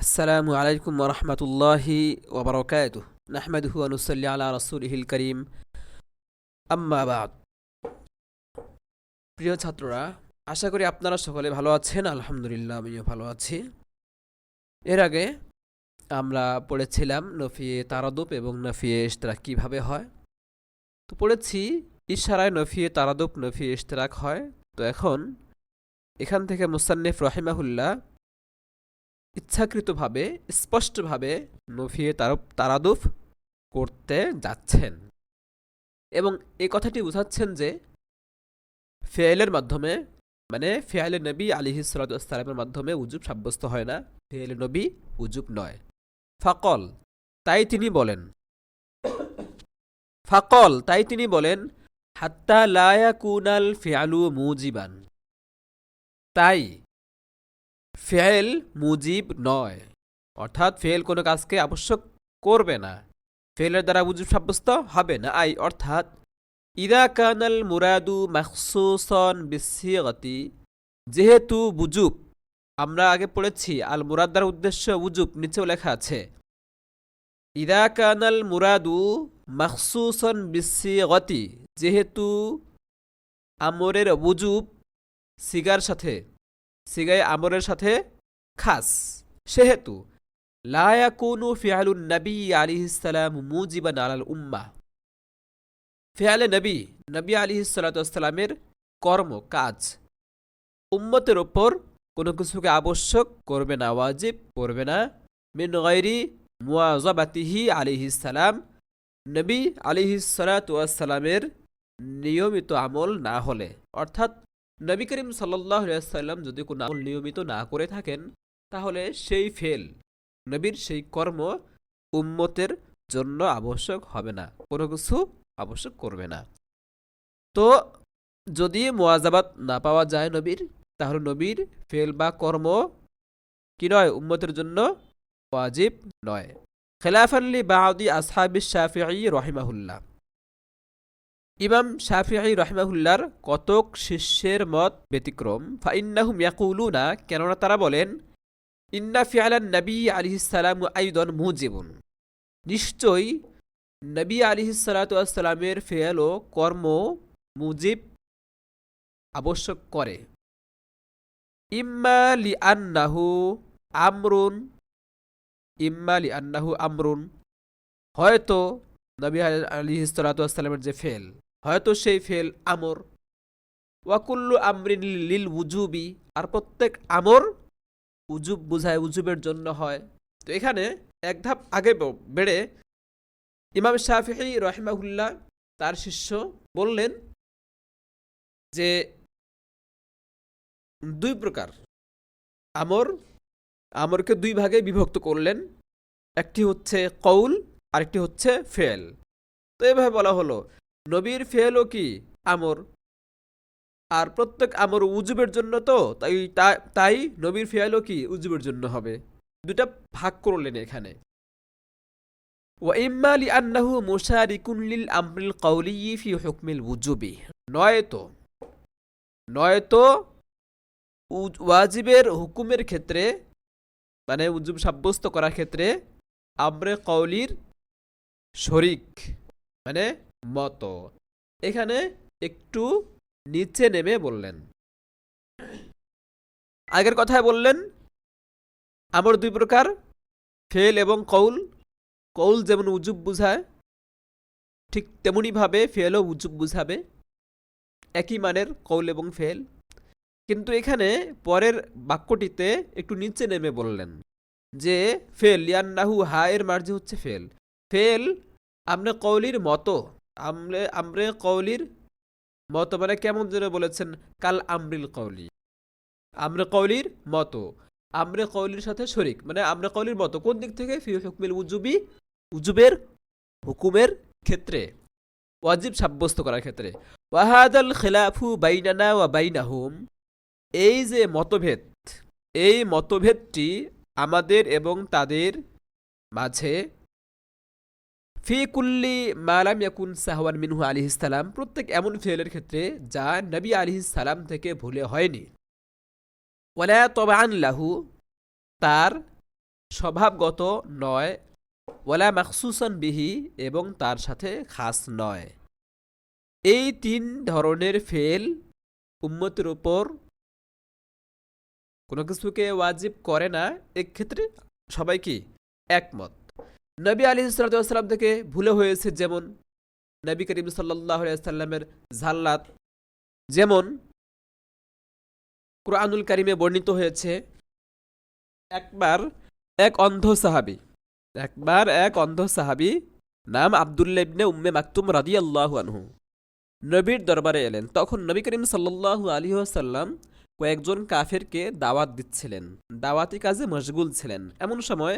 আসসালামু আলাইকুম ওরহমতুল্লাহি ওবরকাতুহ নাহমাদুহু ওয়া নুসাল্লি আলা রাসূলিহিল কারীম আম্মা বাদ। প্রিয় ছাত্ররা, আশা করি আপনারা সকলে ভালো আছেন। আলহামদুলিল্লাহ, আমিও ভালো আছি। এর আগে আমরা পড়েছিলাম নফিয়ে তারাদুপ এবং নফিয়ে ইশতিরাক কিভাবে হয়। তো পড়েছি ইশারায় নফিয়ে তারাদুপ নফিয়ে ইশতিরাক হয়। তো এখন এখান থেকে মুসান্নিফ রাহিমাহুল্লাহ ইচ্ছাকৃতভাবে স্পষ্টভাবে নফিয়ে তারাদুফ করতে যাচ্ছেন এবং এই কথাটি বোঝাচ্ছেন যে ফেয়েলের মাধ্যমে, মানে ফেয়ালে নবী আলিহিস সালামের মাধ্যমে উজুব সাব্যস্ত হয় না, ফেয়ালে নবী উজুব নয়। ফাকল, তাই তিনি বলেন হাত্তা লা ইয়াকুনাল ফিআলু মুজিবান, তাই ফেল মুজিব নয়, অর্থাৎ ফেল কোনো কাজকে আবশ্যক করবে না, ফেলের দ্বারা উজুব সাব্যস্ত হবে না। অর্থাৎ ইদা কানাল মুরাদু মাখসুসন বিসিগতি, যেহেতু বুজুব, আমরা আগে পড়েছি আল মুরাদ দ্বারা উদ্দেশ্য উজুব, নিচেও লেখা আছে ইদা কানাল মুরাদু মাখসুসন বিসিগতি, যেহেতু আমরের উজুব সিগায় আমরের সাথে খাস, সেহেতু লা ইয়াকুনু ফিআলুন নবী আলাইহিস সালাম মুজিবান আলাল উম্মাহ, ফিআলে নবী আলাইহিস সালামের কর্ম কাজ উম্মতের ওপর কোনো কিছুকে আবশ্যক করবে না, ওয়াজিব করবে না। মিন গায়রি মুওয়াযাবাতিহি আলাইহিস সালাম, নবী আলাইহিস সালামের নিয়মিত আমল না হলে, অর্থাৎ নবী করিম সাল্লাল্লাহু আলাইহি ওয়াসাল্লাম যদি কোনো আমল নিয়মিত না করে থাকেন, তাহলে সেই ফেল, নবীর সেই কর্ম উম্মতের জন্য আবশ্যক হবে না, কোনো কিছু আবশ্যক করবে না। তো যদি মুওয়াজাবাত না পাওয়া যায় নবীর, তাহলে নবীর ফেল বা কর্ম কি নয়, উম্মতের জন্য ওয়াজিব নয়। খিলাফান লি বাদি আসহাবিশ শাফিঈ রাহিমাহুল্লাহ, ইমাম শাফিঈ রাহিমাহুল্লাহর কতক শিষ্যের মত ব্যতিক্রম। ফাইন্নাহুম ইয়াকুলুনা, কেননা তারা বলেন ইন্না ফিআলান নবী আলাইহিস সালাম আইদান মুজিবুন, নিশ্চয়ই নবী আলাইহিস সালামের ফেল ও কর্ম মুজিব আবশ্যক করে। ইম্মা লিআন্নাহু আমরুন, হয়তো নবী আলাইহিস সালামের যে ফেল, হয়তো সেই ফেল আমর। ওয়াকুল্লু আমরিন লিল উজুবি, আর প্রত্যেক আমর উজুব বুঝায়, উজুবের জন্য হয়। তো এখানে এক ধাপ আগে বেড়ে ইমাম শাফিঈ রাহিমাহুল্লাহ তার শিষ্য বললেন যে দুই প্রকার আমরকে দুই ভাগে বিভক্ত করলেন, একটি হচ্ছে কৌল, আরেকটি হচ্ছে ফেল। তো এভাবে বলা হলো নবীর ফেলও কি আমর, আর প্রত্যেক আমর উজুবের জন্য, তো তাই নবীর ফেলও কি উজুবের জন্য হবে, দুটা ভাগ করলেন এখানে। ওয়া ইম্মা লিআন্নাহু মুশারিকুন লিল আমরিল কওলি ফি হুকমিল উজুবি, নয়তো ওয়াজিবের হুকুমের ক্ষেত্রে, মানে উজুব সাব্যস্ত করার ক্ষেত্রে আমরে কওলির শরিক, মানে মত। এখানে একটু নিচে নেমে বললেন, আগের কথায় বললেন আমর দুই প্রকার, ফেল এবং কৌল। কৌল যেমন উজুব বুঝায়, ঠিক তেমনি ভাবে ফেলও উজুব বুঝাবে, একই মানের কৌল এবং ফেল। কিন্তু এখানে পরের বাক্যটিতে একটু নিচে নেমে বললেন যে ফেল ইয়ান্নাহু, হা এর মার্জি হচ্ছে ফেল আমরে কওলির মতো, আমরে কওলির মতো মানে কেমন যেন বলেছেন, কাল আমরিল কওলি, আমরে কওলির মতো, আমরে কওলির সাথে শরিক, মানে আমরে কওলির মতো কোন দিক থেকে, ফি হুকমিল উজুবি, উজুবের হুকুমের ক্ষেত্রে, ওয়াজিব সাব্যস্ত করার ক্ষেত্রে। ওয়াহাদাল খিলাফু বাইনানা ওয়া বাইনাহুম, এই যে মতভেদ, এই মতভেদটি আমাদের এবং তাদের মাঝে, ফি কুল্লি মা লাম ইয়াকুন সাহওয়ান মিনহু আলাইহিস সালাম, প্রত্যেক এমন ফেলের ক্ষেত্রে যা নবী আলাইহিস সালাম থেকে ভুলে হয়নি। ওয়ালা তাবাআন লাহু, তার স্বভাবগত নয়, ওয়ালা মাখসুসান বিহি এবং তার সাথে খাস নয়। এই তিন ধরনের ফেল উম্মতের উপর কোনো কিছুকে ওয়াজিব করে না, এক্ষেত্রে সবাই কি একমত। নবী আলাইহিস সালাম থেকে ভুলে হয়েছে, যেমন নবী করিম সাল্লাল্লাহু আলাইহি ওয়াসাল্লামের ঝাল্লাত, যেমন কুরআনুল কারীমে বর্ণিত হয়েছে একবার এক অন্ধ সাহাবী নাম আব্দুল্লাহ ইবনে উম্মে মাকতুম রাদিয়াল্লাহু আনহু নবীর দরবারে এলেন। তখন নবী করিম সাল্লাল্লাহু আলাইহি ওয়াসাল্লাম কয়েকজন কাফেরকে দাওয়াত দিচ্ছিলেন, দাওয়াতি কাজে মশগুল ছিলেন। এমন সময়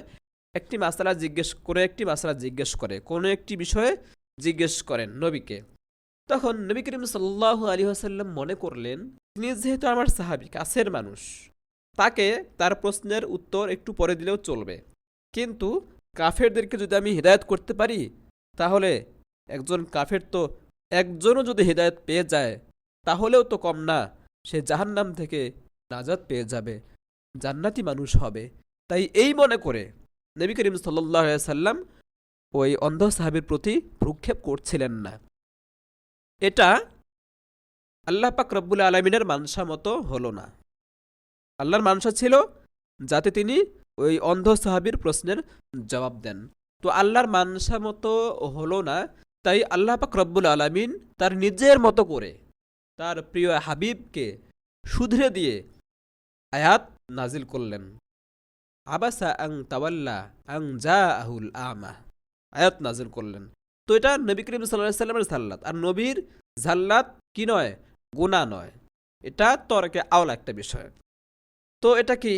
একটি মাসআলা জিজ্ঞেস করে, কোনো একটি বিষয়ে জিজ্ঞেস করেন নবীকে। তখন নবী করিম সাল্লাল্লাহু আলাইহি ওয়াসাল্লাম মনে করলেন, তিনি যেহেতু আমার সাহাবী, কাছের মানুষ, তাকে তার প্রশ্নের উত্তর একটু পরে দিলেও চলবে, কিন্তু কাফেরদেরকে যদি আমি হিদায়াত করতে পারি, তাহলে একজন কাফের তো একজনও যদি হিদায়াত পেয়ে যায় তাহলেও তো কম না, সে জাহান্নাম থেকে নাজাত পেয়ে যাবে, জান্নাতি মানুষ হবে। তাই এই মনে করে নবী করিম সাল্লাল্লাহু আলাইহি ওয়াসাল্লাম ওই অন্ধ সাহাবীর প্রতি ভ্রুক্ষেপ করছিলেন না। এটা আল্লাহ পাক রব্বুল আলামিনের মানসা মতো হলো না। আল্লাহর মানসা ছিল যাতে তিনি ওই অন্ধ সাহাবীর প্রশ্নের জবাব দেন, তো আল্লাহর মানসা মতো হলো না। তাই আল্লাহ পাক রব্বুল আলামিন তার নিজের মতো করে তার প্রিয় হাবিবকে শুধরে দিয়ে আয়াত নাজিল করলেন, আবাসা আং তাওয়াল্লা আং জাআহুল আমা, আয়াত নাজিল করলেন। তো এটা নবী করিম সাল্লাল্লাহু আলাইহি ওয়াসাল্লামের ঝাল্লাত, আর নবীর ঝাল্লাত কি নয়, গুনাহ নয়, এটা তরকে আওলা একটা বিষয়। তো এটা কি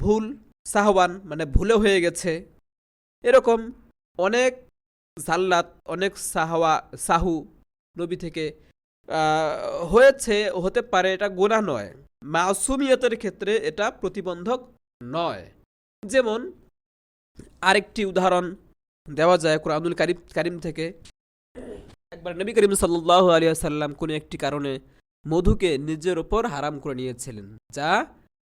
ভুল, সাহওয়ান মানে ভুলে হয়ে গেছে, এরকম অনেক ঝাল্লাত, অনেক সাহু নবী থেকে হয়েছে, হতে পারে, এটা গুনাহ নয়, মাসুমিয়তের ক্ষেত্রে এটা প্রতিবন্ধক নয়। যেমন আরেকটি উদাহরণ দেওয়া যায় কুরআনুল কারীম থেকে। একবার নবী করিম সাল্লাল্লাহু আলাইহি ওয়াসাল্লাম কোনো একটি কারণে মধুকে নিজের উপর হারাম করে নিয়েছিলেন, যা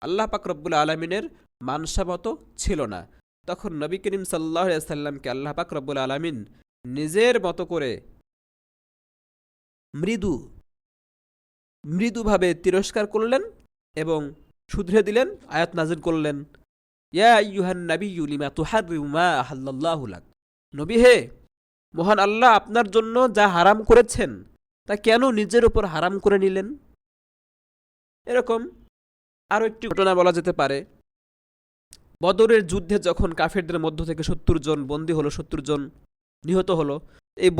আল্লাহ পাক রব্বুল আলামিনের মানসা মতো ছিল না। তখন নবী করিম সাল্লাল্লাহু আলাইহি ওয়াসাল্লামকে আল্লাহ পাক রব্বুল আলামিন নিজের মতো করে মৃদুভাবে তিরস্কার করলেন এবং শুধরে দিলেন, আয়াত নাজিল করলেন, ইয়া আইয়ুহান নাবিয়্যু লিমা তুহাররিমু মা আহাল্লাল্লাহু লাক, নবী হে, মহান আল্লাহ আপনার জন্য যা হারাম করেছেন তা কেন নিজের উপর হারাম করে নিলেন। এরকম আরো একটি ঘটনা বলা যেতে পারে। বদরের যুদ্ধে যখন কাফেরদের মধ্য থেকে ৭০ জন বন্দী হলো, ৭০ জন নিহত হলো, এই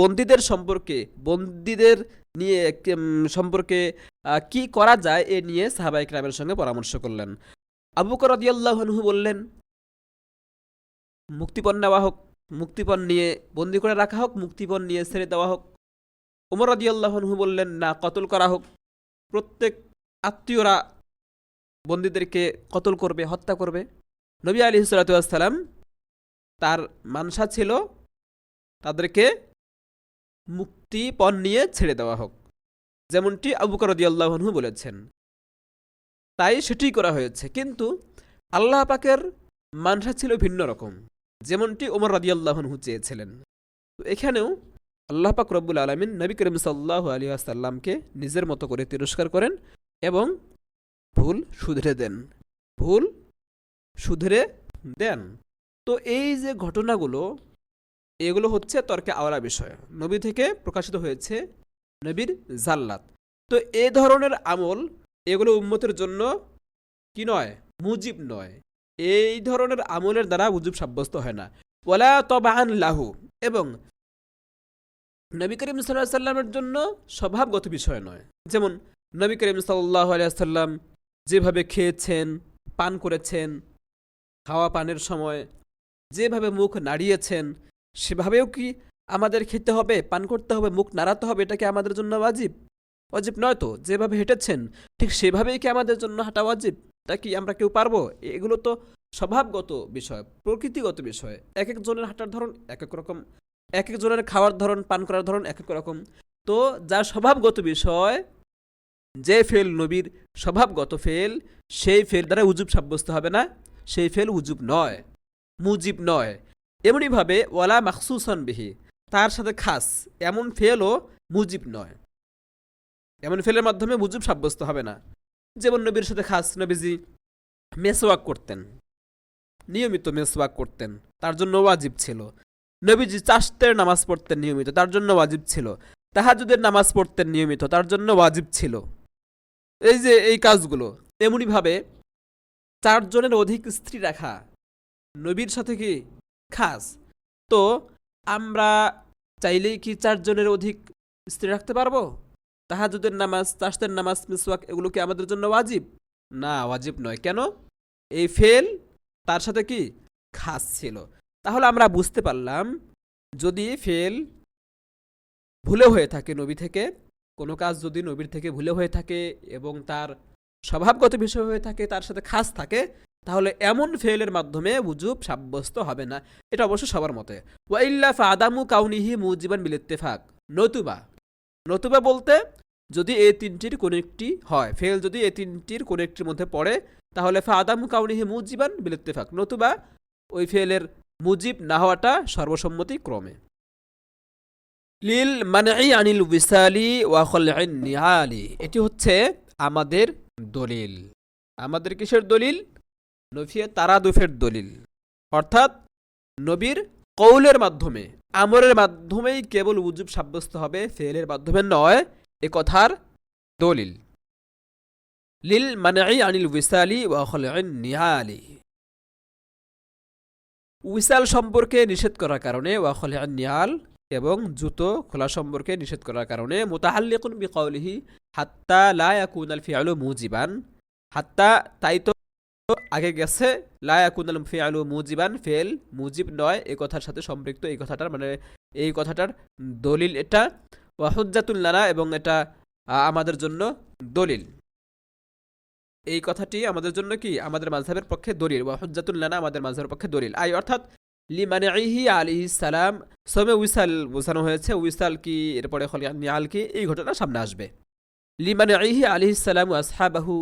বন্দীদের নিয়ে সম্পর্কে কি করা যায় এ নিয়ে সাহাবায়ে কেরামের সঙ্গে পরামর্শ করলেন। আবু বকর রাদিয়াল্লাহু আনহু বললেন, মুক্তিপণ নেওয়া হোক, মুক্তিপণ নিয়ে বন্দী করে রাখা হোক, মুক্তিপণ নিয়ে ছেড়ে দেওয়া হোক। ওমর রাদিয়াল্লাহু আনহু বললেন, না, কতল করা হোক, প্রত্যেক আত্মীয়রা বন্দীদেরকে কতল করবে, হত্যা করবে। নবী আলাইহিস সালাতু ওয়াস সালাম তার মানসা ছিল তাদেরকে মুক্তিপণ নিয়ে ছেড়ে দেওয়া হোক, যেমনটি আবু বকর রাদিয়াল্লাহু আনহু বলেছেন, তাই সেটি করা হয়েছে। কিন্তু আল্লাহ পাকের মানসা ছিল ভিন্ন রকম, যেমনটি ওমর রাদিয়াল্লাহু আনহু চেয়েছিলেন। তো এখানেও আল্লাহ পাক রব্বুল আলামিন নবী করিম সাল্লাল্লাহু আলাইহি ওয়াসাল্লামকে নিজের মতো করে তিরস্কার করেন এবং ভুল শুধরে দেন। তো এই যে ঘটনাগুলো, এগুলো হচ্ছে তর্কে আওলা বিষয়, নবী থেকে প্রকাশিত হয়েছে, নবীর জাল্লাত। তো এই ধরনের আমল, এগুলো উম্মতের জন্য কি নয়, মুজিব নয়, এই ধরনের আমলের দ্বারা উজুব সাব্যস্ত হয় না। ওয়ালা তাবাআন লাহু, এবং নবী করিম সাল্লাল্লাহু আলাইহি ওয়াসাল্লামের জন্য স্বভাবগত বিষয় নয়। যেমন নবী করিম সাল্লাল্লাহু আলাইহি ওয়াসাল্লাম যেভাবে খেয়েছেন, পান করেছেন, খাওয়া পানের সময় যেভাবে মুখ নাড়িয়েছেন, সেভাবেও কি আমাদের খেতে হবে, পান করতে হবে, মুখ নাড়াতে হবে? এটা কি আমাদের জন্য ওয়াজিব নয় তো? যেভাবে হেঁটেছেন ঠিক সেভাবেই কি আমাদের জন্য হাঁটা ওয়াজিব? তা কি আমরা কেউ পারবো? এগুলো তো স্বভাবগত বিষয়, প্রকৃতিগত বিষয়। এক একজনের হাঁটার ধরন এক এক রকম, এক একজনের খাওয়ার ধরন, পান করার ধরন এক এক রকম। তো যা স্বভাবগত বিষয়, যে ফেল নবীর স্বভাবগত ফেল, সেই ফেল দ্বারা উজুব সাব্যস্ত হবে না, সেই ফেল উজুব নয়, মুজিব নয়। এমনিভাবে ওয়ালা মাখসুসান বিহি, তার সাথে খাস এমন ফেলও মুজিব নয়। এমন ফেলের মাধ্যমে মুজিব সাব্যস্ত হবে না। যেমন নবীর সাথে খাস, নবীজি মেসওয়াক করতেন, নিয়মিত মেসওয়াক করতেন, তার জন্য ওয়াজিব ছিল। নবীজি চাশতের নামাজ পড়তেন নিয়মিত, তার জন্য ওয়াজিব ছিল। তাহাজ্জুদের নামাজ পড়তেন নিয়মিত, তার জন্য ওয়াজিব ছিল। এই যে এই কাজগুলো, তেমনিভাবে 4 জনের অধিক স্ত্রী রাখা নবীর সাথে কি খাস। তো আমরা চাইলেই কি 4 জনের অধিক স্ত্রী রাখতে পারবো? তাহাজ্জুদের নামাজ, চাশতের নামাজ, মিসওয়াক এগুলো কি আমাদের জন্য ওয়াজিব? না, ওয়াজিব নয়। কেন? এই ফেল তার সাথে কি খাস ছিল। তাহলে আমরা বুঝতে পারলাম, যদি ফেল ভুলে হয়ে থাকে নবী থেকে, কোনো কাজ যদি নবীর থেকে ভুলে হয়ে থাকে এবং তার স্বভাবগত বিষয় হয়ে থাকে, তার সাথে খাস থাকে, তাহলে এমন ফেলের মাধ্যমে উজুব সাব্যস্ত হবে না। এটা অবশ্য সবার মতে। ওয়াইল্লা ফাদামু কাউনিহি মুজিবান বিল ইত্তেফাক, নতুবা, নতুবা বলতে যদি এই 3টির কোনো একটি হয়, ফেল যদি এই 3টির কোনো একটির মধ্যে পড়ে, তাহলে ফাদামু কাউনিহি মুজিবান বিল ইত্তেফাক, নতুবা ওই ফেলের মুজিব না হওয়াটা সর্বসম্মতি ক্রমে। লিল মানঈ আনিল উইসালি ওয়া খলঈন নিআলি, এটি হচ্ছে আমাদের দলিল। আমাদের কিসের দলিল? নফিয়ে তারাদুফের দলিল। অর্থাৎ নবীর কৌলের মাধ্যমে, আমরের মাধ্যমেই কেবল উজুব সাব্যস্ত হবে, ফেলের মাধ্যমে নয়, এ কথার দলিল। লিল মানঈ আনিল উইসালি ওয়া খলঈন নিআলি, উইসাল সম্পর্কে নিষেধ করার কারণে, ওয়া খলঈন নিআল এবং জুতো খোলা সম্পর্কে নিষেধ করার কারণে, মুতাআল্লিকুন বিকাউলিহি হাত্তা লা ইয়াকুনাল ফিআলু মুজিবান, হাত্তা তাই তো আগে গেছে, লা ইয়াকুনাল ফিআলু মুজিবান, ফেল মুজিব নয়, এই কথার সাথে সম্পৃক্ত। এই কথাটার মানে এই কথাটার দলিল এটা। ওয়া হুজ্জাতুল লানা, এবং এটা আমাদের জন্য দলিল। এই কথাটি আমাদের জন্য কি আমাদের মাযহাবের পক্ষে দলিল। ওয়া হুজ্জাতুল লানা, আমাদের মাযহাবের পক্ষে দলিল। আই অর্থাৎ লিমানঈহি আলাইহিস সালাম, সৌমে উইসাল বোঝানো হয়েছে। উইসাল কি, এরপরে খলঈন নিআল কি, এই ঘটনা সামনে আসবে। লিমানঈহি আলাইহিস সালাম ওয়া আসহাবাহু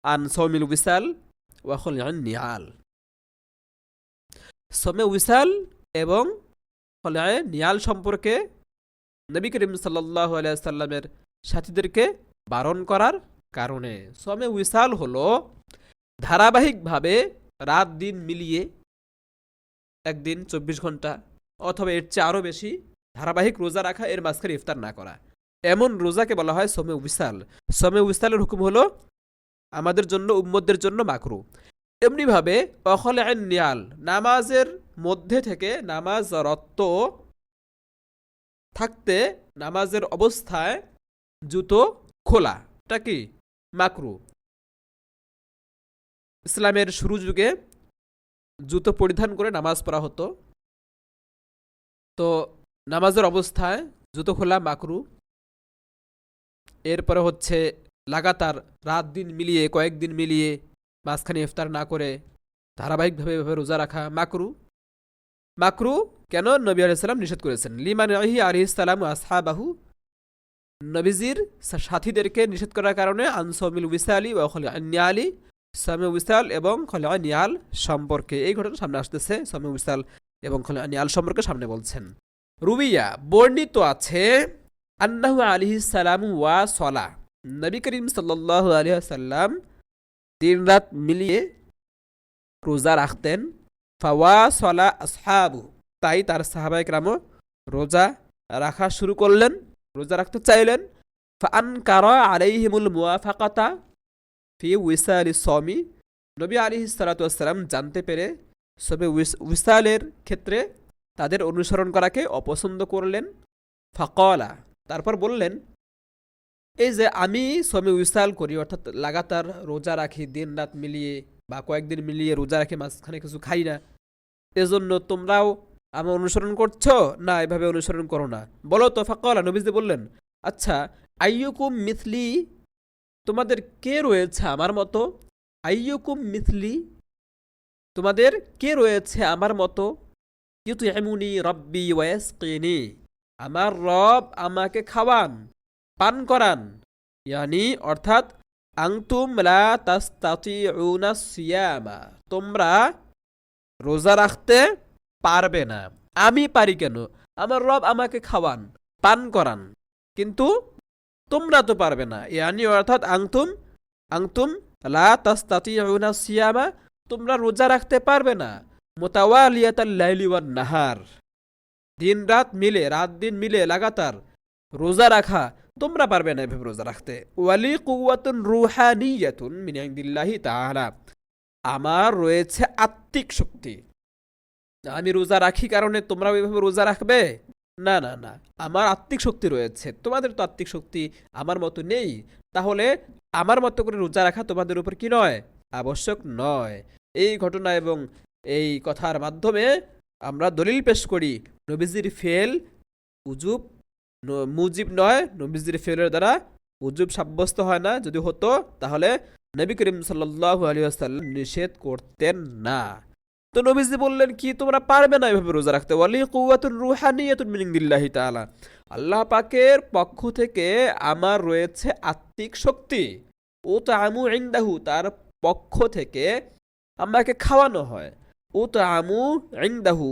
আন সৌমিল উইসাল ওয়া খলঈন নিআল, সৌমে উইসাল এবং খলঈন নিআল সম্পর্কে নবী করিম সাল্লাল্লাহু আলাইহি সাল্লামের সাথীদেরকে বারণ করার কারণে। সৌমে উইসাল হলো ধারাবাহিকভাবে রাত দিন মিলিয়ে একদিন 24 ঘন্টা অথবা এর চেয়ে আরও বেশি ধারাবাহিক রোজা রাখা, এর মাঝখানে ইফতার না করা, এমন রোজাকে বলা হয় সৌমে উইসাল। সৌমে উইসালের হুকুম হলো আমাদের জন্য, উম্মতদের জন্য মাকরু। এমনিভাবে খলঈন নিআল, নামাজের মধ্যে থেকে নামাজ রত থাকতে নামাজের অবস্থায় জুতো খোলা, এটা কি মাকরু। ইসলামের শুরু যুগে জুতো পরিধান করে নামাজ পড়া হতো, তো নামাজের অবস্থায় জুতো খোলা মাকরু। এরপরে হচ্ছে লাগাতার রাত দিন মিলিয়ে, কয়েকদিন মিলিয়ে মাঝখানে ইফতার না করে ধারাবাহিকভাবে এভাবে রোজা রাখা মাকরু। মাকরু কেন? নবী আলাইহিস সালাম নিষেধ করেছেন। লিমানঈহি আলাইহিস সালাম ওয়া আসহাবাহু, নবীজির সাথীদেরকে নিষেধ করার কারণে, আন সৌমিল উইসালি ওয়া খলঈন নিআলি, সৌমে উইসাল এবং খলঈন নিআল সম্পর্কে। এই ঘটনা সামনে আসতেছে, সৌমে উইসাল এবং খলঈন নিআল সম্পর্কে সামনে বলছেন। রুবিয়া, বর্ণিত আছে, আন্নাহু আলাইহিস সালাম ওয়া সলা, নবী করিম সাল্লাল্লাহু আলাইহি ওয়াসাল্লাম দিন রাত মিলিয়ে রোজা রাখতেন। ফাওয়া সলা আসহাবু, তাই তার সাহাবায়ে কেরামও রোজা রাখা শুরু করলেন, রোজা রাখতে চাইলেন। ফাআনকারা আলাইহিমুল মুওয়াফাকাতা ফি উইসালিস সাওমি, নবী আলাইহিস সালাতু ওয়াস সালাম জানতে পেরে সবে উইসালের ক্ষেত্রে তাদের অনুসরণ করাকে অপছন্দ করলেন। ফাকালা, তারপর বললেন, এই যে আমি সবে উইসাল করি, অর্থাৎ লাগাতার রোজা রাখি, দিন রাত মিলিয়ে বা কয়েকদিন মিলিয়ে রোজা রাখি, মাঝখানে কিছু খাই না, এজন্য তোমরাও আমার অনুসরণ করছো না? এভাবে অনুসরণ করো না, বলো তো। ফাকালা, নবীজি বললেন, আচ্ছা, আইয়ুকুম মিথলি, তোমাদের কে রয়েছে আমার মতো? আইয়ুকুম মিথলি, তোমাদের কে রয়েছে আমার মতো? ইউতইমুনি রাব্বি ওয়া ইয়াসকিনি, আমার রব আমাকে খাওয়ান, পান করান। ইয়ানি অর্থাৎ আনতুম লা তাসতাতিউনা সিয়ামা, তোমরা রোজা রাখতে পারবে না। আমি পারি কেন? আমার রব আমাকে খাওয়ান, পান করান, কিন্তু তোমরা তো পারবে না। ইয়ানি অর্থাৎ আংতুম আংতুম লা তাস্তাতিউনা সিয়ামা, তোমরা রোজা রাখতে পারবে না। মুতাওয়ালিয়াতাল লাইলি ওয়ান নাহার, দিন রাত মিলে, রাত দিন মিলে লাগাতার রোজা রাখা তোমরা পারবে না এভাবে রোজা রাখতে। ওয়ালি কুওয়াতুন রুহানিয়াতুন মিন ইনদিল্লাহি তাআলা, আমার রয়েছে আত্মিক শক্তি। আমি রোজা রাখি কারণে তোমরা ওইভাবে রোজা রাখবে? না না না, আমার আত্মিক শক্তি রয়েছে, তোমাদের তো আত্মিক শক্তি আমার মতো নেই। তাহলে আমার মতো করে রোজা রাখা তোমাদের উপর কি নয়? আবশ্যক নয়। এই ঘটনা এবং এই কথার মাধ্যমে আমরা দলিল পেশ করি নবীজির ফেল উজুব মুজিব নয়, নবীজির ফেলের দ্বারা উজুব সাব্যস্ত হয় না। যদি হতো তাহলে নবী করিম সাল্লাল্লাহু আলাইহি ওয়াসাল্লাম নিষেধ করতেন না। তো নবীজি বললেন কি, তোমরা পারবে না এভাবে রোজা রাখতে। ওয়ালি কুওয়াতুন রুহানিয়াতুন মিন ইনদিল্লাহি তাআলা, আল্লাহ পাকের পক্ষ থেকে আমার রয়েছে আত্মিক শক্তি। ও তাআমু ইনদাহু, তার পক্ষ থেকে আমাকে খাওয়ানো হয়। ও তাআমু ইনদাহু,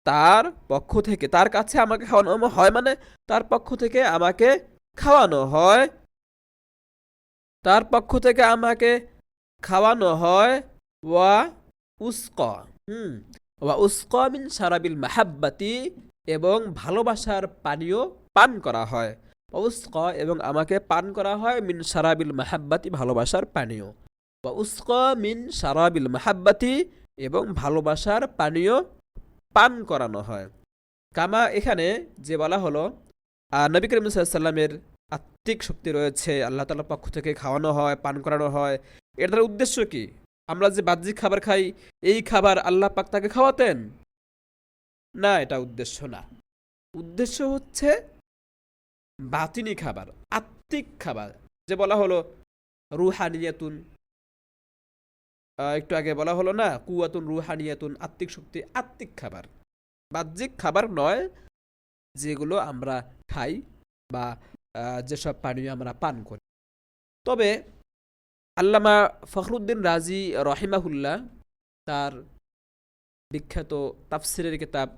তার পক্ষ থেকে, তার কাছে আমাকে খাওয়ানো হয়, মানে তার পক্ষ থেকে আমাকে খাওয়ানো হয়, তার পক্ষ থেকে আমাকে খাওয়ানো হয়। ওয়া উস্কা ওয়া উস্কা মিন শারাবিল মাহাব্বাতি, এবং ভালোবাসার পানীয় পান করা হয়। উস্কা, এবং আমাকে পান করা হয়, মিন শারাবিল মাহাব্বাতি, ভালোবাসার পানীয়। ওয়া উস্কা মিন শারাবিল মাহাব্বাতি, এবং ভালোবাসার পানীয় পান করানো হয়। কামা, এখানে যে বলা হলো নবী করিম সাল্লাল্লাহু আলাইহি ওয়াসাল্লামের আত্মিক শক্তি রয়েছে, আল্লাহ তাআলার পক্ষ থেকে খাওয়ানো হয়, পান করানো হয়, এটার উদ্দেশ্য কি? আমরা যে বাহ্যিক খাবার খাই, এই খাবার আল্লাহ পাক তাকে খাওয়াতেন না, এটা উদ্দেশ্য না। উদ্দেশ্য হচ্ছে বাতিনি খাবার, আত্মিক খাবার। যে বলা হলো রুহানিয়াতুন, একটু আগে বলা হলো না, কুওয়াতুন রুহানিয়াতুন, আত্মিক শক্তি, আত্মিক খাবার, বাহ্যিক খাবার নয় যেগুলো আমরা খাই বা যেসব পানীয় আমরা পান করি। তবে আল্লামা ফখরুদ্দিন রাজি রহিমাহুল্লাহ তার বিখ্যাত তাফসিরের কিতাব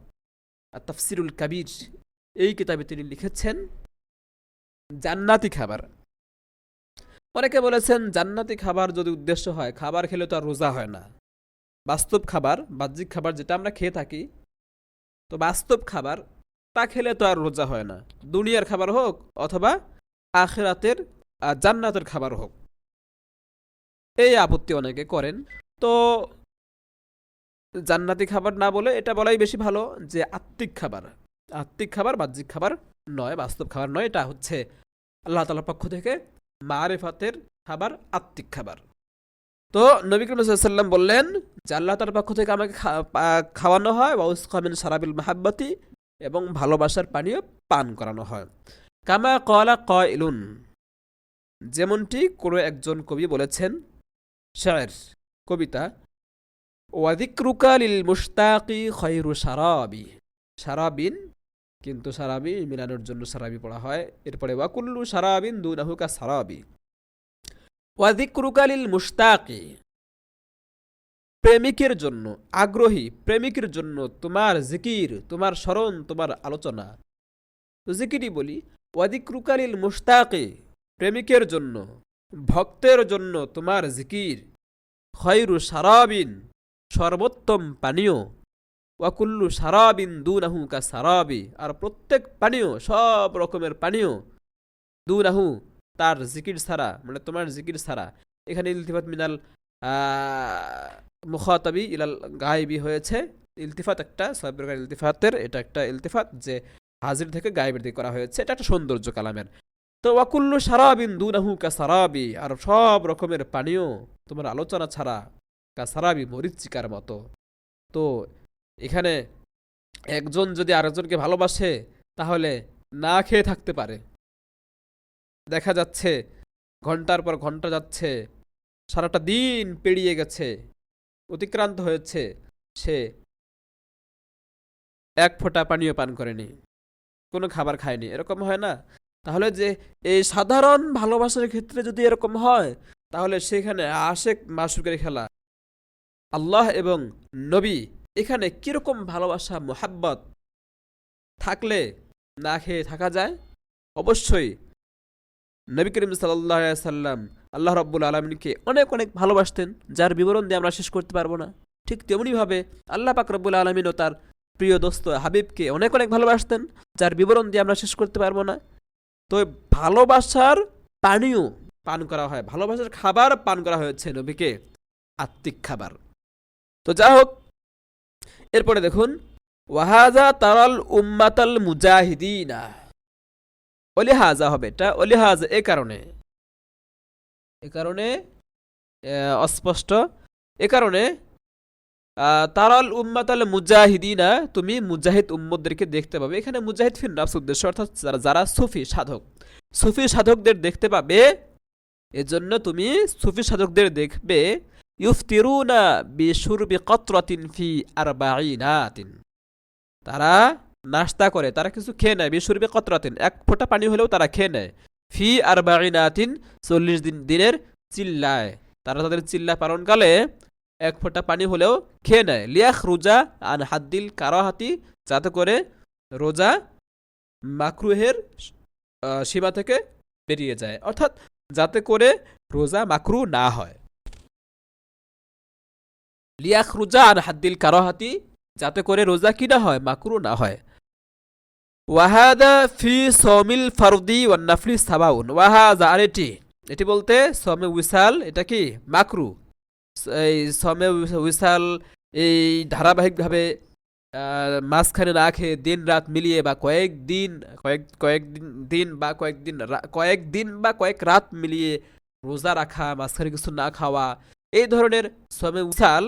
তাফসিরুল কাবির, এই কিতাবে তিনি লিখেছেন জান্নাতি খাবার। অনেকে বলেছেন জান্নাতি খাবার যদি উদ্দেশ্য হয়, খাবার খেলে তো আর রোজা হয় না। বাস্তব খাবার, বাহ্যিক খাবার যেটা আমরা খেয়ে থাকি, তো বাস্তব খাবার তা খেলে তো আর রোজা হয় না, দুনিয়ার খাবার হোক অথবা আখিরাতের জান্নাতের খাবার হোক। এই আপত্তি অনেকে করেন। তো জান্নাতি খাবার না বলে এটা বলাই বেশি ভালো যে আত্মিক খাবার, আত্মিক খাবার, বাহ্যিক খাবার নয়, বাস্তব খাবার নয়, এটা হচ্ছে আল্লাহ তাআলার পক্ষ থেকে মারিফাতের খাবার, আত্মিক খাবার। তো নবী করিম সাল্লাল্লাহু আলাইহি ওয়াসাল্লাম বললেন যে আল্লাহ তাআলার পক্ষ থেকে আমাকে খাওয়ানো হয়, ওয়া উসকা মিন শারাবিল মাহাব্বাতি, এবং ভালোবাসার পানীয় পান করানো হয়। কামা ক্বালা কাইলুন, যেমনটি কোনো একজন কবি বলেছেন, শায়ের, কবিতা, ওয়া যিকরুকা লিল মুশতাকি খায়রু শারাবি, শারাবিন, কিন্তু শারাবি মিলানোর জন্য শারাবি পড়া হয়। এরপরে ওয়া কুল্লু শারাবিন দুনাহু কা শারাবি। ওয়া যিকরুকা লিল মুশতাকি, প্রেমিকের জন্য, আগ্রহী প্রেমিকের জন্য তোমার জিকির, তোমার স্মরণ, তোমার আলোচনা। তো জিকিরই বলি। ওয়া যিকরুকা লিল মুশতাকি, প্রেমিকের জন্য, ভক্তের জন্য তোমার জিকির। খায়রু শারাবিন, সর্বোত্তম পানীয়। ওয়া কুল্লু শারাবিন দুনাহু কা শারাবি, আর প্রত্যেক পানীয়, সব রকমের পানীয়, দুনাহু, তার জিকির ছাড়া, মানে তোমার জিকির ছাড়া। এখানে ইলতিফাত মিনাল মুখাতাবি ইলাল গায়েবি হয়েছে। ইলতিফাত একটা ছয় প্রকার ইলতিফাতের, এটা একটা ইলতিফাত যে হাজির থেকে গায়েবের দিকে করা হয়েছে, এটা একটা সৌন্দর্য কালামের। তো ওয়াকুল্লু শারাবিন দুনাহু কা শারাবি, আর সব রকমের পানীয় তোমার আলোচনা ছাড়া, কা শারাবি, মরিচিকার মতো। তো এখানে একজন যদি আরেকজনকে ভালোবাসে তাহলে না খেয়ে থাকতে পারে। দেখা যাচ্ছে ঘন্টার পর ঘন্টা যাচ্ছে, সারাটা দিন পেরিয়ে গেছে, অতিক্রান্ত হয়েছে, সে এক ফোঁটা পানীয় পান করেনি, কোনো খাবার খায়নি, এরকম হয় না? তাহলে যে এই সাধারণ ভালোবাসার ক্ষেত্রে যদি এরকম হয়, তাহলে সেখানে আশেক মাশুকের খেলা, আল্লাহ এবং নবী এখানে কিরকম ভালোবাসা মোহাব্বত থাকলে না খেয়ে থাকা যায়? অবশ্যই নবী করিম সাল্লাল্লাহু আলাইহি সাল্লাম আল্লাহ রাব্বুল আলামিনকে অনেক অনেক ভালোবাসতেন, যার বিবরণ দিয়ে আমরা শেষ করতে পারবো না। ঠিক তেমনিভাবে আল্লাহ পাক রব্বুল আলামিনও তার প্রিয় দোস্ত হাবিবকে অনেক অনেক ভালোবাসতেন, যার বিবরণ দিয়ে আমরা শেষ করতে পারবো না। তো ভালোবাসার পানীয় পান করা হয়, ভালোবাসার খাবার পান করা হয়েছে নবীকে, আত্মিক খাবার। তো যা হোক, এরপরে দেখুন, ওয়াহাজা তারাল উম্মাতাল মুজাহিদিনা, অলিহাজা হবে এটা, অলিহাজা এ কারণে অস্পষ্ট, এ কারণে তারাল উম্মাতাল মুজাহিদিনা, তুমি মুজাহিদ উম্মতদেরকে দেখতে পাবে। এখানে মুজাহিদ ফির নাফস উদ্দেশ্য, অর্থাৎ যারা সুফি সাধকদের দেখতে পাবে। এজন্য তুমি সুফি সাধকদের দেখবে, ইউফতিরুনা বিশুরবি কতরাতিন ফি আরবাঈনাতিন, তারা নাস্তা করে, তারা কিছু খেয়ে নেয়, বিশুরবি কতরাতিন, এক ফোঁটা পানি হলেও তারা খেয়ে নেয়, ফি আরবাঈনাতিন 40 দিনের চিল্লায়, তারা তাদের চিল্লা পালনকালে এক ফোঁটা পানি হলেও খেয়ে নেয়। লিয়াখ রোজা আন হাদ্দিল কারাহাতি, যাতে করে রোজা মাকরুহের সীমা থেকে বেরিয়ে যায়, অর্থাৎ যাতে করে রোজা মাকরু না হয়। লিয়াখ রোজা আন হাদ্দিল কারাহাতি, যাতে করে রোজা কি না হয়, মাকরু না হয়। ওয়াহাদা ফি সমিল ফারদি ওয়ান নাফলি সাবাউন, ওয়াহাদা, আর এটি বলতে সমে উইসাল, এটা কি মাকরু। এই সমে উইসাল, এই ধারাবাহিকভাবে মাঝখানে না খেয়ে দিন রাত মিলিয়ে বা কয়েকদিন বা কয়েক রাত মিলিয়ে রোজা রাখা, মাঝখানে কিছু না খাওয়া, এই ধরনের সমে উইসাল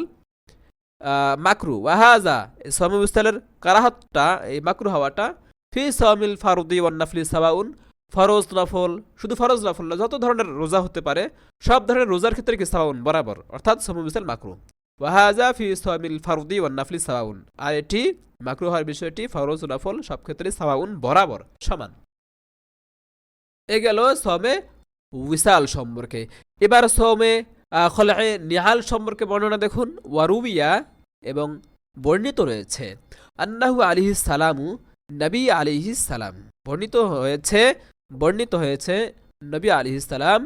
মাকরু। ওয়াহাজা, সমে উইসালের কারাহাতটা, এই মাকরু হওয়াটা, ফি সমিল ফারদি ওয়ান নাফলি সাবাউন, ফরজ নফল, শুধু ফরজ নফল না, যত ধরনের রোজা হতে পারে সব ধরনের রোজার ক্ষেত্রে কি সাবাউন বরাবর, অর্থাৎ সমে উইসাল মাকরু। ওয়াহাজা ফি সমিল ফারদি ওয়ান নাফলি সাবাউন, আর এটি মাকরু হওয়ার বিষয়টি ফরজ নফল সব ক্ষেত্রে সাবাউন বরাবর সমান। এ গেল সমে উইসাল সম্পর্কে। এবার সমে খলএ নিহাল সম্পর্কে বর্ণনা দেখুন। ওয়ারুবিয়া, এবং বর্ণিত রয়েছে, আন্নাহু আলাইহিস সালামু, নবী আলাইহিস সালাম, বর্ণিত হয়েছে নবী আলাইহিস সালাম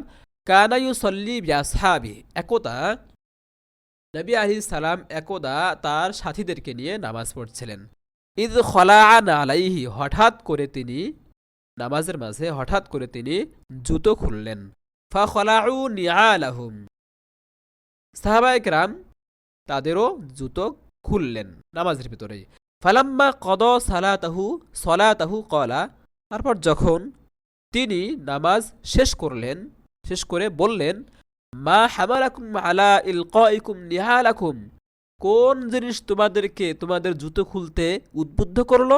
কানা ইউসাল্লি বিআসহাবি, একদা নবী আলাইহিস সালাম একদা তার সাথীদেরকে নিয়ে নামাজ পড়ছিলেন। ইদ খলাআন আলাইহি, নামাজের মাঝে হঠাৎ করে তিনি জুতো খুললেন। ফা খলাউ নিআলাহুম, সাহাবায়ে কেরাম তাদেরও জুতো খুললেন নামাজের ভিতরেই। ফালাম্মা কদ সালাতাহু কলা, তারপর যখন তিনি নামাজ শেষ করে বললেন, মা হামালাকুম আলা ইলকাইকুম নিহালাকুম, কোন জিনিস তোমাদেরকে তোমাদের জুতো খুলতে উদ্বুদ্ধ করলো?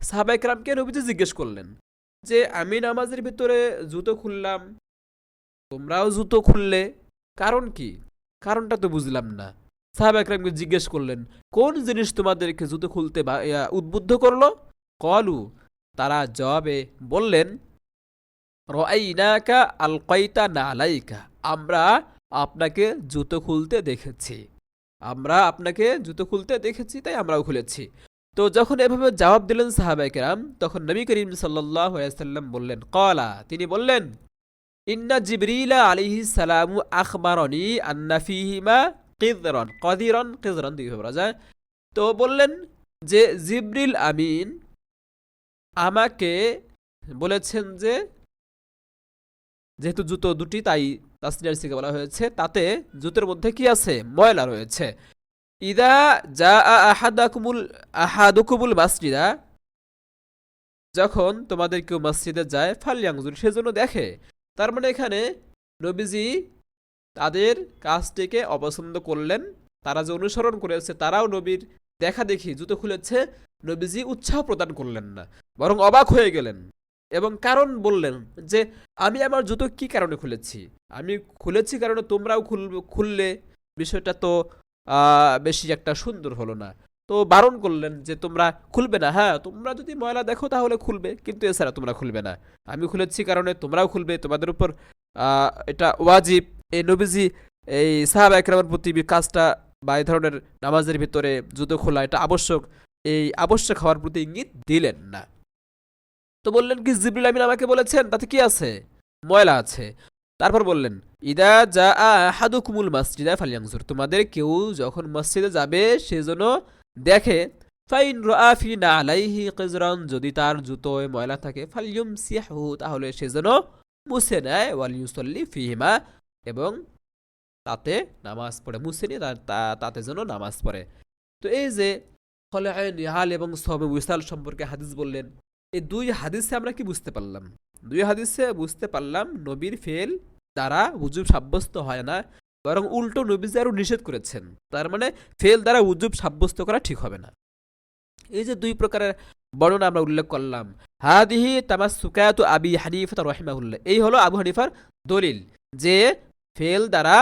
সাহাবায়ে কেরামকে নবীজি জিজ্ঞেস করলেন যে, আমি নামাজের ভিতরে জুতো খুললাম, তোমরাও জুতো খুললে, কারণ কি? কারণটা তো বুঝলাম না। সাহাবায়ে কেরামকে জিজ্ঞেস করলেন, কোন জিনিস তোমাদেরকে জুতো খুলতে উদ্বুদ্ধ করলো? কলু, তারা জবাবে বললেন, রাআইনাকা আলকাইতা নালাইকা, আমরা আপনাকে জুতো খুলতে দেখেছি, তাই আমরাও খুলেছি। তো যখন এভাবে জবাব দিলেন সাহাবায়ে কেরাম, তখন নবী করিম সাল্লাল্লাহু আলাইহি ওয়াসাল্লাম বললেন, কলা, তিনি বললেন, ইন্না জিবরিলা আলাইহিস সালামু আখবারনি আন্না ফীহিমা কিযরান দুই বলা যায়। তো বললেন যে জিবরিল আমিন আমাকে বলেছেন যে, যেহেতু জুতো দুটি তাই তাসনিয়ার সিগা বলা হয়েছে, তাতে জুতোর মধ্যে কি আছে? ময়লা রয়েছে। ইদা জাআ আহাদুকুমুল মাসজিদা, যখন তোমাদের কেউ মসজিদে যায়, ফালয়ানজুর, সেজন্য দেখে। তার মানে এখানে নবীজি তাদের কাজটিকে অপছন্দ করলেন, তারা যে অনুসরণ করেছে, তারাও নবীর দেখা দেখি জুতো খুলেছে, নবীজি উৎসাহ প্রদান করলেন না, বরং অবাক হয়ে গেলেন এবং কারণ বললেন যে, আমি আমার জুতো কি কারণে খুলেছি? আমি খুলেছি কারণে তোমরাও খুললে, বিষয়টা তো বেশি একটা সুন্দর হলো না। তো বারণ করলেন যে তোমরা খুলবে না, হ্যাঁ তোমরা যদি ময়লা দেখো তাহলে খুলবে, কিন্তু এছাড়া তোমরা খুলবে না। আমি খুলেছি কারণে তোমরাও খুলবে, তোমাদের উপর এটা ওয়াজিব। এই নবীজি এই সাহাবা একরামের প্রতি কাজটা বা এই ধরনের নামাজের ভিতরে জুতো খোলা এটা আবশ্যক, এই আবশ্যক হওয়ার প্রতি ইঙ্গিত দিলেন না। তো বললেন কি জিবরিল আমিন আমাকে বলেছেন তাতে কি আছে, ময়লা আছে। তারপর বললেন ইদা যা আহাদুকুমুল মাসজিদা ফালিয়ানজুর, তোমাদের কেউ যখন মসজিদে যাবে সেজন্য দেখে, ফাইন রাআ ফি নালাইহি কিজরান, যদি তার জুতোয় ময়লা থাকে, ফালইউমসিহু, তাহলে সেজন্য মুছে নেয়, ওয়াল ইউসাল্লি ফিহিমা, এবং তাতে নামাজ পড়ে, মুছে নিয়ে তাতে যেন নামাজ পড়ে। তো এই যে খলায়ে নিহাল এবং সবে উইসাল সম্পর্কে হাদিস বললেন, এই দুই হাদিসে আমরা কি বুঝতে পারলাম? দুই হাদিসে বুঝতে পারলাম নবীর ফেল দ্বারা উজুব সাব্যস্ত হয় না, বরং উল্টো নবীজি আরো নিষেধ করেছেন। তার মানে ফেল দ্বারা উজুব সাব্যস্ত করা ঠিক হবে না। এই যে দুই প্রকারের বর্ণনা আমরা উল্লেখ করলাম, হাদিহি তামাসসুকাতু আবি হানিফা রাহিমাহুল্লাহ, এই হলো আবু হানিফার দলিল যে ফেল দ্বারা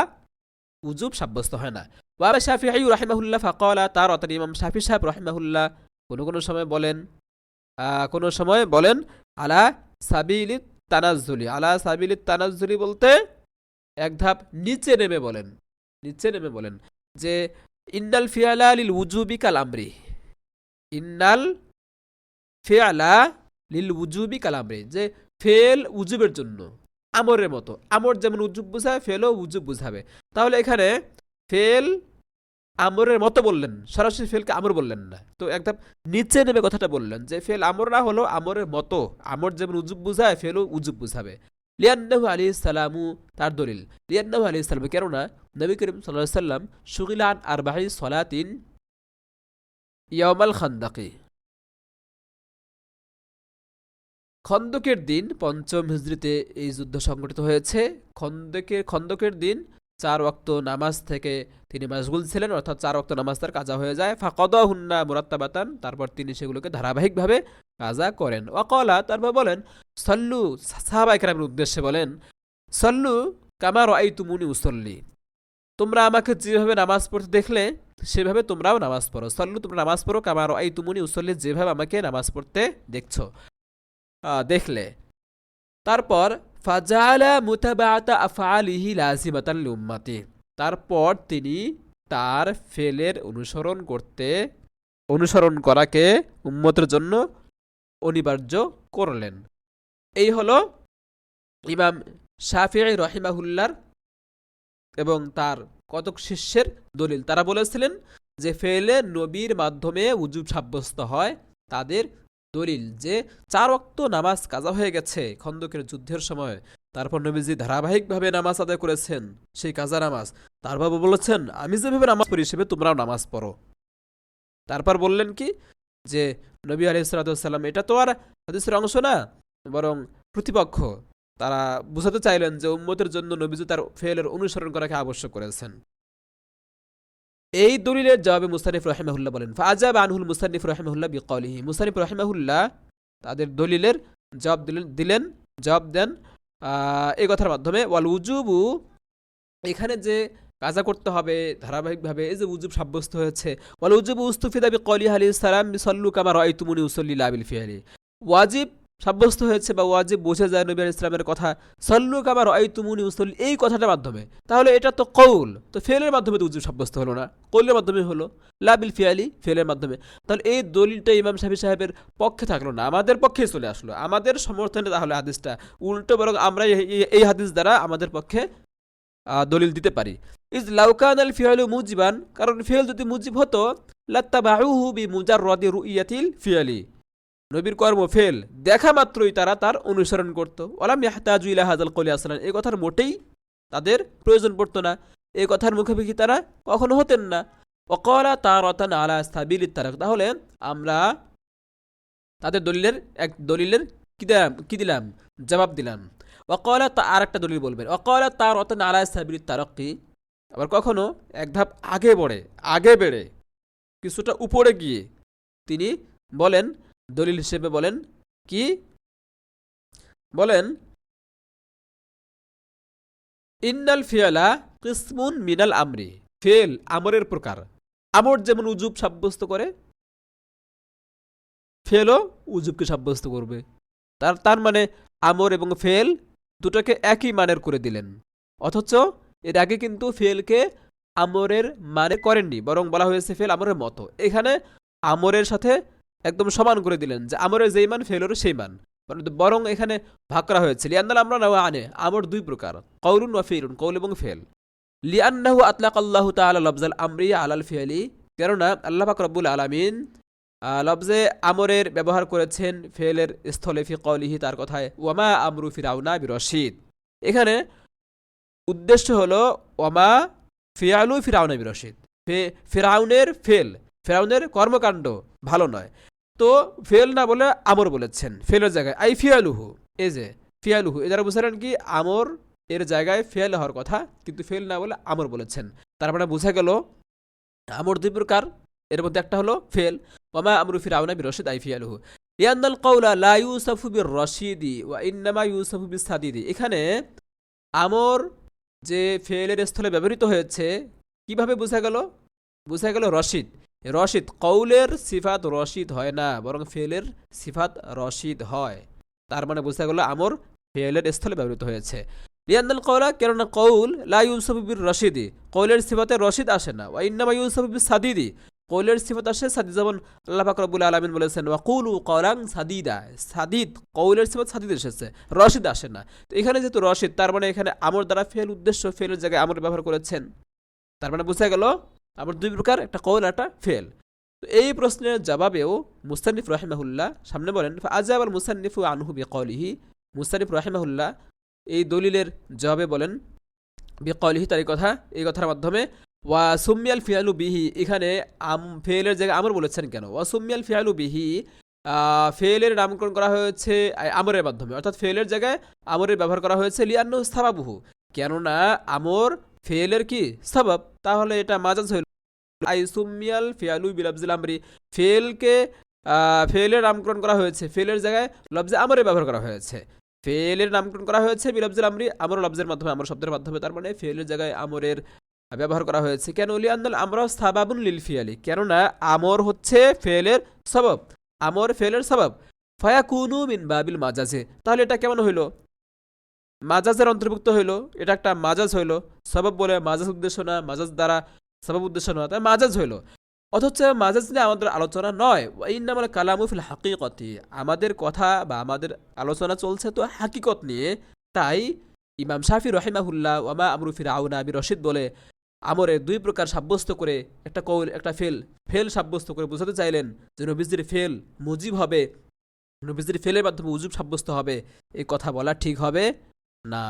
উজুব সাব্যস্ত হয় না। ওয়া শাফিঈ রাহিমাহুল্লাহ ফাকালা, তার অর্থাৎ ইমাম শাফিঈ সাহেব রাহিমাহুল্লাহ কোন সময় বলেন আলা সাবিলিত তানাজ্জুলি, আলা সাবিলিত তানাজ্জুলি বলতে এক ধাপ নিচে নেমে বলেন যে ইন্নাল ফিআলা লিল উজুবি কাল আমরি, ইন্নাল ফিআলা লিল উজুবি কাল আমরি, যে ফেল উজুবের জন্য আমরের মতো, আমর যেমন উজুব বুঝায় ফেলও উজুব বুঝাবে। তাহলে এখানে ফেল আমরের মতো বললেন, সরাসরি ফেলকে আমর বললেন না, তো একদম নিচে নেমে কথাটা বললেন যে ফেল আমর না হলো আমরের মতো, আমর যেমন উজুব বুঝায় ফেলও উজুব বুঝাবে। লিয়ান্নাহু আলাইহিস সালামু, তার দলিল লিয়ান্নাহু আলাইহিস সালাম, কেননা নবী করিম সাল্লাল্লাহু আলাইহি সাল্লাম শুগিলা আন আরবাঈ সালাতিন ইয়াউমাল খান্দাকি, খন্দকের দিন, পঞ্চম হিজরিতে এই যুদ্ধ সংগঠিত হয়েছে। খন্দকের দিন 4 ওয়াক্ত নামাজ থেকে তিনি মাশগুল ছিলেন, অর্থাৎ 4 ওয়াক্ত নামাজ তার কাজা হয়ে যায়। ফাকাদাহুন্না মুরাত্তাবাতান, তারপর তিনি সেগুলোকে ধারাবাহিকভাবে কাজা করেন। ওয়াকালা, তারপর বলেন সল্লু, সাহাবায়ে কেরামের উদ্দেশ্যে বলেন সল্লু কামা রাআইতুমুনি উসাল্লি, তোমরা আমাকে যেভাবে নামাজ পড়তে দেখলে সেভাবে তোমরাও নামাজ পড়ো। সল্লু, তোমরা নামাজ পড়ো, কামা রাআইতুমুনি উসাল্লি, যেভাবে আমাকে নামাজ পড়তে দেখলে। তারপর ফাজালা মুতাবাআতা আফআলিহি লাযিমাতান লিউম্মতি, তারপর তিনি তার ফেলের অনুসরণ করাকে উম্মতের জন্য অনিবার্য করলেন। এই হলো ইমাম শাফিঈ রাহিমাহুল্লাহর এবং তার কতক শিষ্যের দলিল। তারা বলেছিলেন যে ফেলে নবীর মাধ্যমে উজুব সাব্যস্ত হয়, তাদের দলিল যে 4 ওয়াক্ত নামাজ কাজা হয়ে গেছে খন্দকের যুদ্ধের সময়, তারপর নবীজি ধারাবাহিকভাবে নামাজ আদায় করেছেন সেই কাজা নামাজ, তারপর বলেছেন আমি যেভাবে নামাজ পড়ি সেভাবে তোমরাও নামাজ পড়ো। তারপর বললেন কি যে নবী আলাইহিস সালাম এটা তো আর হাদিসের অংশ না, বরং প্রতিপক্ষ, তারা বুঝাতে চাইলেন যে উম্মতের জন্য নবীজি তার ফেলের অনুসরণ করাকে আবশ্যক করেছেন। এই দলিলের জবাবে মুসান্নিফ রাহিমাহুল্লাহ বলেন ফাআজাব আনহুল মুসান্নিফ রাহিমাহুল্লাহ বিকাউলিহি, মুসান্নিফ রাহিমাহুল্লাহ তাদের দলিলের জবাব দেন এই কথার মাধ্যমে, ওয়াল উজুবু, এখানে যে কাজা করতে হবে ধারাবাহিকভাবে, এই যে উজুব সাব্যস্ত হয়েছে, ওয়াল উজুবু উস্তুফিদা বিকাউলিহি আলাইহিস সালাম বিসাল্লু কামা রাআইতুমুনি উসাল্লি লা বিল ফিআলি, ওয়াজিব সাব্যস্ত হয়েছে বা ওয়াজিব বোঝা যায় নবী আলাইহিস সালামের কথা সাল্লু কামা রাআইতুমুনি উসাল্লি, এই কথাটার মাধ্যমে। তাহলে এটা তো কৌল, তো ফেলের মাধ্যমে তো উজুব সাব্যস্ত হলো না, কৌলের মাধ্যমে হলো, লা বিল ফিআলি, ফেলের মাধ্যমে। তাহলে এই দলিলটা ইমাম শাফিঈ সাহেবের পক্ষে থাকলো না, আমাদের পক্ষে চলে আসলো, আমাদের সমর্থনে তাহলে হাদিসটা উল্টো, বরং আমরা এই হাদিস দ্বারা আমাদের পক্ষে দলিল দিতে পারি। ইজ লাউ কানাল ফিআলু মুজিবান, কারণ ফেল যদি মুজিব হতো লাত্তাবাউহু বিমুজাররাদি রুইয়াতিল ফিআলি, নবীর কর্ম ফেল দেখা মাত্রই তারা তার অনুসরণ করত। ওয়ালাম ইয়াহতাজু ইলা হাযাল কওলি আসলান, এই কথার মোটেই তাদের প্রয়োজন পড়তো না, এই কথার মুখোমুখি তারা কখনো হতেন না। ওয়াকালা তারাতান আলা সাবিলিত তারাক, তাহলে আমরা তাদের দলিলের কি দিলাম, জবাব দিলাম। ওয়াকালা, আর একটা দলিল বলবেন, ওয়াকালা তারাতান আলা সাবিলিত তারাক্কি, আবার কখনো এক ধাপ আগে বেড়ে কিছুটা উপরে গিয়ে তিনি বলেন, দলিল হিসেবে বলেন কি, বলেন ইন্নাল ফিআলা কিসমুন মিনাল আমরি, ফেল আমরের প্রকার, আমর যেমন উজুব সাব্যস্ত করে ফেলও উজুবকে সাব্যস্ত করবে। তার মানে আমর এবং ফেল দুটোকে একই মানের করে দিলেন, অথচ এর আগে কিন্তু ফেলকে আমরের মানে করেননি, বরং বলা হয়েছে ফেল আমরের মতো। এখানে আমরের সাথে একদম সমান করে দিলেন যে আমরের যেই মান ফেলেরও সেই মান, বরং এখানে ভাগ করা হয়েছে। লিয়ান্নাল আমরা না আনে, আমর দুই প্রকার, কওলুন ওয়া ফিলুন, কওল এবং ফেল। লিআন্নাহু আতলাকাল্লাহু তাআলা লফজাল আমরি আলাল ফিআলি, কেননা আল্লাহ পাক রব্বুল আলামিন লফজে আমরের ব্যবহার করেছেন ফেলের স্থলে ফি কওলিহি, তার কথায় ওয়ামা আমরু ফিরাউনা বিরশিদ। এখানে উদ্দেশ্য হলো ওয়ামা ফিআলু ফিরাউনা বিরশিদ, ফিরাউনের ফেল, ফিরাউনের কর্মকাণ্ড ভালো নয়। তো ফেল না বলে আমর বলেছেন ফেলের জায়গায়, আই ফিয়ালুহু, এই যে ফিয়ালুহু, এ দ্বারা বুঝলেন কি আমর এর জায়গায় ফেল হওয়ার কথা, কিন্তু ফেল না বলে আমর বলেছেন। তার মানে বোঝা গেল আমর দুই প্রকার, এর মধ্যে একটা হলো ফেল। ওয়ামা আমরু ফিরাউনা বিরশিদ আই ফিয়ালুহু। লিআন্নাল কওলা লা ইউসাফু বিরশিদি ওয়া ইন্নামা ইউসাফু বিসাদিদি, এখানে আমর যে ফেলের স্থলে ব্যবহৃত হয়েছে কিভাবে বোঝা গেল? বোঝা গেল রশিদ, রশিদ কৌলের সিফাত রশিদ হয় না, বরং ফেলের সিফাত রশিদ হয়। তার মানে বোঝা গেল আমর ফেলের স্থলে ব্যবহৃত হয়েছে। লিআন্নাল কওলা, কেননা কৌল লা ইউসাফু বির রশিদি, কৌলের সিফাতে রশিদ আসে না, ওয়া ইন্নামা ইউসাফু বিস সাদিদি, কৌলের সিফাত আসে সাদিদ, যেমন আল্লাহ পাক রব্বুল আলামিন বলেছেন ওয়াকুলু কওলান সাদিদা, সাদিদ কৌলের সিফাত সাদিদ এসেছে, রশিদ আসে না। তো এখানে যেহেতু রশিদ, তার মানে এখানে আমর দ্বারা ফেল উদ্দেশ্য, ফেলের জায়গায় আমর ব্যবহার করেছেন। তার মানে বোঝা গেল আমর দুই প্রকার, একটা কৌল একটা ফেল। তো এই প্রশ্নের জবাবেও মুসান্নিফ রাহিমাহুল্লাহ সামনে বলেন আজাব আল মুসান্নিফু আনহু বিকওলিহি, মুসান্নিফ রাহিমাহুল্লাহ এই দলিলের জবাবে বলেন বিকওলিহি, তার কথা, এই কথার মাধ্যমে ওয়া সুমিয়াল ফিআলু বিহি, এখানে ফেলের জায়গায় আমর বলেছেন কেন? ওয়া সুমিয়াল ফিআলু বিহি, ফেলের নামকরণ করা হয়েছে আমরের মাধ্যমে, অর্থাৎ ফেলের জায়গায় আমরের ব্যবহার করা হয়েছে লিআন্নাহু সাবাবুহু, কেননা আমর ফেলের কি সবাব, তাহলে এটা মাজাজ হইল। আই সুমিয়াল ফিআলু বিলফজিল আমরি, ফেলকে ফেলের নামকরণ করা হয়েছে, ফেলের জায়গায় লফজে আমরের ব্যবহার করা হয়েছে, ফেলের নামকরণ করা হয়েছে বিলফজিল আমরি, আমর লফজের মাধ্যমে, আমর শব্দের মাধ্যমে। তার মানে ফেলের জায়গায় আমরের ব্যবহার করা হয়েছে কেন? লিআন্নাল আমরা সাবাবুন লিল ফিআলি, কেননা আমর হচ্ছে ফেলের সবাব, আমর ফেলের সবাব। ফায়াকুনু মিন বাবিল মাজাজে, তাহলে এটা কেমন হইল? মাজাজের অন্তর্ভুক্ত হইল, এটা একটা মাজাজ হইল। সবাব বলে মাজাজ উদ্দেশ্য না, মাজাজ দ্বারা সবাব উদ্দেশ্য নয়, তাই মাজাজ হইল। অথচ মাজাজ নিয়ে আমাদের আলোচনা নয়, ইন্নামাল কালামু ফিল হাকিকতি, আমাদের কথা বা আমাদের আলোচনা চলছে তো হাকিকত নিয়ে। তাই ইমাম শাফি রহিমাহুল্লাহ ওয়ামা আমরু ফিরাউনা বিরশিদ বলে আমরের দুই প্রকার সাব্যস্ত করে, একটা কৌল একটা ফেল, ফেল সাব্যস্ত করে বোঝাতে চাইলেন যে নবীজির ফেল মুজিব হবে, নবীজির ফেলের মাধ্যমে উজুব সাব্যস্ত হবে, এই কথা বলা ঠিক হবে না।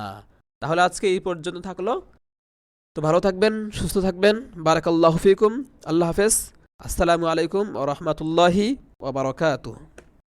তাহলে আজকে এই পর্যন্ত থাকলো। তো ভালো থাকবেন, সুস্থ থাকবেন, বারাকাল্লাহু ফিকুম, আল্লাহ হাফেজ, আসসালামু আলাইকুম ওয়া রাহমাতুল্লাহি ওয়া বারাকাতুহু।